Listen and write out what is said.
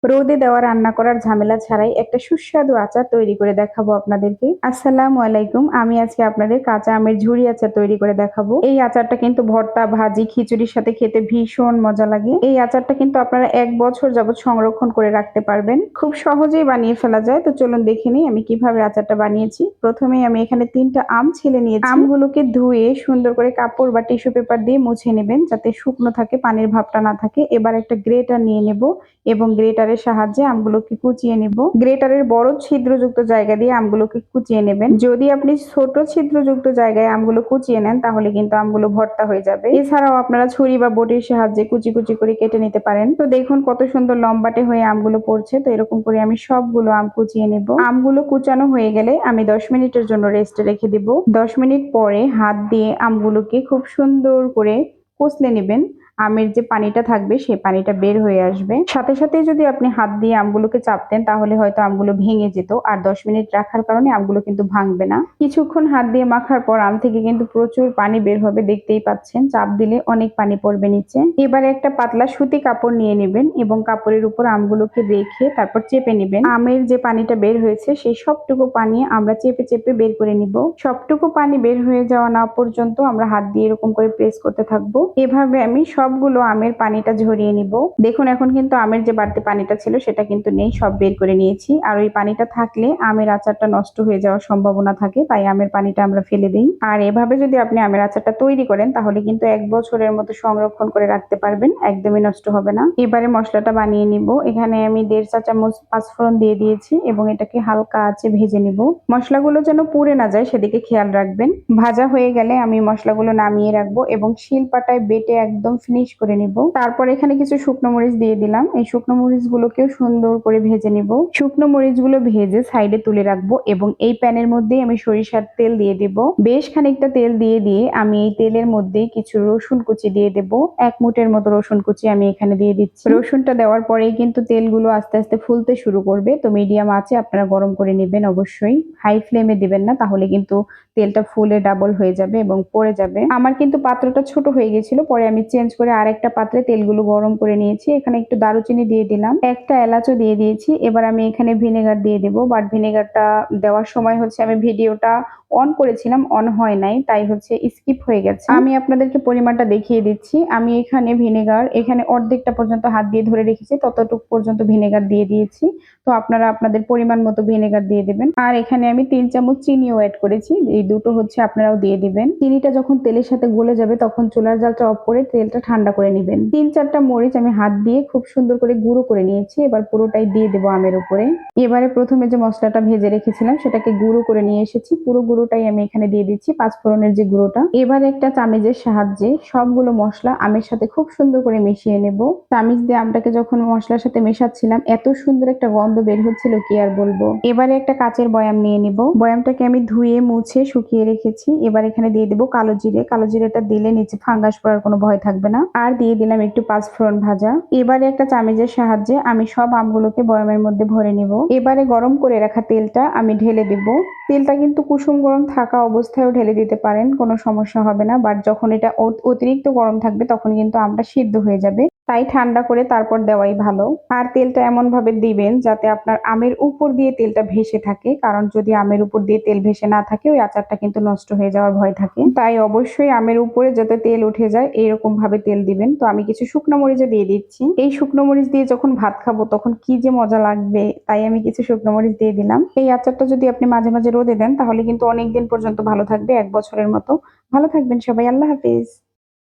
রোদে দেওয়া রান্না করার ঝামেলা ছাড়াই একটা সুস্বাদু আচার তৈরি করে দেখাবো আপনাদেরকে। আসসালামু আলাইকুম। আমি আজকে আপনাদের কাঁচা আমের ঝুরি আচার তৈরি করে দেখাবো। এই আচারটা কিন্তু ভর্তা, ভাজি, খিচুড়ির সাথে খেতে ভীষণ মজা লাগে। এই আচারটা কিন্তু আপনারা ১ বছর যাবত সংরক্ষণ করে রাখতে পারবেন। খুব সহজেই বানিয়ে ফেলা যায়। তো চলুন দেখে নিই আমি কিভাবে আচারটা বানিয়েছি। প্রথমেই আমি এখানে ৩টা আম ছিলে নিয়েছি। আমগুলোকে ধুয়ে সুন্দর করে কাপড় বা টিস্যু পেপার দিয়ে মুছে নেবেন যাতে শুকনো থাকে, পানির ভাবটা না থাকে। এবার একটা গ্রেটার নিয়ে নেব এবং গ্রেটারের সাহায্যে আমগুলোকে কুচিয়ে নেব। গ্রেটারের বড় ছিদ্রযুক্ত জায়গা দিয়ে আমগুলোকে কুচিয়ে নেবেন। যদি আপনি ছোট ছিদ্রযুক্ত জায়গায় আমগুলো কুচিয়ে নেন তাহলে কিন্তু আমগুলো ভর্তা হয়ে যাবে। এছাড়াও আপনারা ছুরি বা বটির সাহায্যে কুচি কুচি করে কেটে নিতে পারেন। তো দেখুন কত সুন্দর লম্বাটে হয়ে আমগুলো পড়ছে। তো এরকম করে আমি সবগুলো আম কুচিয়ে নেব। আমগুলো কুচানো হয়ে গেলে আমি 10 মিনিটের জন্য রেস্টে রেখে দিব। 10 মিনিট পরে হাত দিয়ে আমগুলোকে খুব সুন্দর করে কষলে নেবেন। আমের যে পানিটা থাকবে সেই পানিটা বের হয়ে আসবে। সাথে সাথে যদি আপনি হাত দিয়ে আমগুলোকে চাপতেন তাহলে হয়তো আমগুলো ভেঙে যেত। আর 10 মিনিট রাখার কারণে আমগুলো কিন্তু ভাঙবে না। কিছুক্ষণ হাত দিয়ে মাখার পর আম থেকে কিন্তু প্রচুর পানি বের হবে, দেখতেই পাচ্ছেন। চাপ দিলে অনেক পানি পড়বে নিচে। এবারে একটা পাতলা সুতি কাপড় নিয়ে নেবেন এবং কাপড়ের উপর আমগুলোকে রেখে তারপর চেপে নেবেন। আমের যে পানিটা বের হয়েছে সেই সবটুকু পানি আমরা চেপে চেপে বের করে নিব। সবটুকু পানি বের হয়ে যাওয়া না পর্যন্ত আমরা হাত দিয়ে এরকম করে প্রেস করতে থাকবো। এভাবে আমি সবগুলো আমের পানিটা ঝরিয়ে নিব। দেখুন এখন কিন্তু আমের যে বাড়তি পানিটা ছিল সেটা কিন্তু নেই, সব বের করে নিয়েছি। আর ওই পানিটা থাকলে আমের আচারটা নষ্ট হয়ে যাওয়ার সম্ভাবনা থাকে, তাই আমের পানিটা আমরা ফেলে দিই। আর এভাবে যদি আপনি আমের আচারটা তৈরি করেন তাহলে কিন্তু 1 বছরের মতো সংরক্ষণ করে রাখতে পারবেন, একদমই নষ্ট হবে না। এবারে মশলাটা বানিয়ে নিব। এখানে আমি 1.5 চা চামচ পাঁচফোড়ন দিয়ে দিয়েছি এবং এটাকে হালকা আঁচে ভেজে নিব। মশলাগুলো যেন পুড়ে না যায় সেদিকে খেয়াল রাখবেন। ভাজা হয়ে গেলে আমি মশলাগুলো নামিয়ে রাখবো এবং শিলপাটায় বেটে একদম ফিনিশ করে নিব। তারপর এখানে কিছু শুকনো মরিচ দিয়ে দিলাম। এই শুকনো মরিচ গুলোকেও সুন্দর করে ভেজে নিব। শুকনো মরিচ গুলো ভেজে সাইডে তুলে রাখবো এবং এই প্যানের মধ্যেই আমি সরিষার তেল দিয়ে দেব। বেশ খানিকটা তেল দিয়ে আমি এই তেলের মধ্যে কিছু রসুন কুচি দিয়ে দেব। 1 মুঠের মতো রসুন কুচি আমি এখানে দিয়ে দিচ্ছি। রসুনটা দেওয়ার পরেই কিন্তু তেলগুলো আস্তে আস্তে ফুলতে শুরু করবে। তো মিডিয়াম আঁচে আপনারা গরম করে নেবেন অবশ্যই। হাই ফ্লেমে দিবেন না, তাহলে কিন্তু তেলটা ফুলে ডাবল হয়ে যাবে এবং পড়ে যাবে। আমার কিন্তু পাত্রটা ছোট হয়ে গেছিল, পরে আমি চেঞ্জ করে আরেকটা পাত্রে তেলগুলো গরম করে নিয়েছি। এখানে একটু দারুচিনি দিয়ে দিলাম, একটা এলাচও দিয়ে দিয়েছি। এবার আমি এখানে ভিনেগার দিয়ে দেবো। বাট ভিনেগারটা দেওয়ার সময় হচ্ছে আমি ভিডিওটা অন করেছিলাম, অন হয় নাই, তাই হচ্ছে স্কিপ হয়ে গেছে। আমি আপনাদেরকে পরিমাণটা দেখিয়ে দিচ্ছি। আমি এখানে ভিনেগার এখানে অর্ধেকটা পর্যন্ত হাত দিয়ে ধরে রেখেছি, ততটুকু পর্যন্ত ভিনেগার দিয়ে দিয়েছি। তো আপনারা আপনাদের পরিমাণ মতো ভিনেগার দিয়ে দেবেন। আর এখানে আমি 3 চামচ চিনিও অ্যাড করেছি। এই দুটো হচ্ছে আপনারাও দিয়ে দিবেন। চিনিটা যখন তেলের সাথে গলে যাবে তখন চুলার জালটা অফ করে তেলটা ঠান্ডা করে নেবেন। 3-4টা মরিচ আমি হাত দিয়ে খুব সুন্দর করে গুঁড়ো করে নিয়েছি। এবার পুরোটাই দিয়ে দেবো আমের উপরে। এবারে প্রথমে যে মশলাটা ভেজে রেখেছিলাম সেটাকে গুঁড়ো করে নিয়ে এসেছি। পুরো গুঁড়োটাই আমি এখানে দিয়ে দিচ্ছি, পাঁচফোড়নের যে গুঁড়োটা। এবার একটা চামচের সাহায্যে সবগুলো মশলা আমের সাথে খুব সুন্দর করে মিশিয়ে নেব। চামচ দিয়ে আমটাকে যখন মশলার সাথে মেশাচ্ছিলাম এত সুন্দর একটা গন্ধ বের হচ্ছিল কি আর বলবো। এবারে একটা কাচের বয়াম নিয়ে নিব। বয়ামটাকে আমি ধুয়ে মুছে শুকিয়ে রেখেছি। এবার এখানে দিয়ে দিব কালো জিরে। কালো জিরেটা দিলে নিচে ফাঙ্গাস পড়ার কোনো ভয় থাকবে না। আর দিয়ে দিলাম একটু পাঁচফোড়ন ভাজা। এবারে একটা চামচের সাহায্যে আমি সব আমগুলোকে বয়ামের মধ্যে ভরে নিব। এবারে গরম করে রাখা তেলটা আমি ঢেলে দেব। তেলটা কিন্তু কুসুম গরম থাকা অবস্থায়ও ঢেলে দিতে পারেন, কোনো সমস্যা হবে না। বাট যখন এটা অতিরিক্ত গরম থাকবে তখন কিন্তু আমটা সিদ্ধ হয়ে যাবে, তাই ঠান্ডা করে তারপর দেওয়াই ভালো। আর তেলটা এমন ভাবে দিবেন যাতে আপনার আমের উপর দিয়ে তেলটা ভেসে থাকে, কারণ যদি আমের উপর দিয়ে তেল ভেসে না থাকে ওই আচারটা কিন্তু নষ্ট হয়ে যাওয়ার ভয় থাকে। তাই অবশ্যই আমের উপরে যাতে তেল উঠে যায় এইরকম ভাবে তেল দিবেন। তো আমি কিছু শুকনো মরিচও দিয়ে দিচ্ছি। এই শুকনো মরিচ দিয়ে যখন ভাত খাবো তখন কি যে মজা লাগবে, তাই আমি কিছু শুকনো মরিচ দিয়ে দিলাম। এই আচারটা যদি আপনি মাঝে মাঝে রোদে দেন তাহলে কিন্তু অনেকদিন পর্যন্ত ভালো থাকবে, 1 বছরের মতো। ভালো থাকবেন সবাই, আল্লাহ হাফেজ।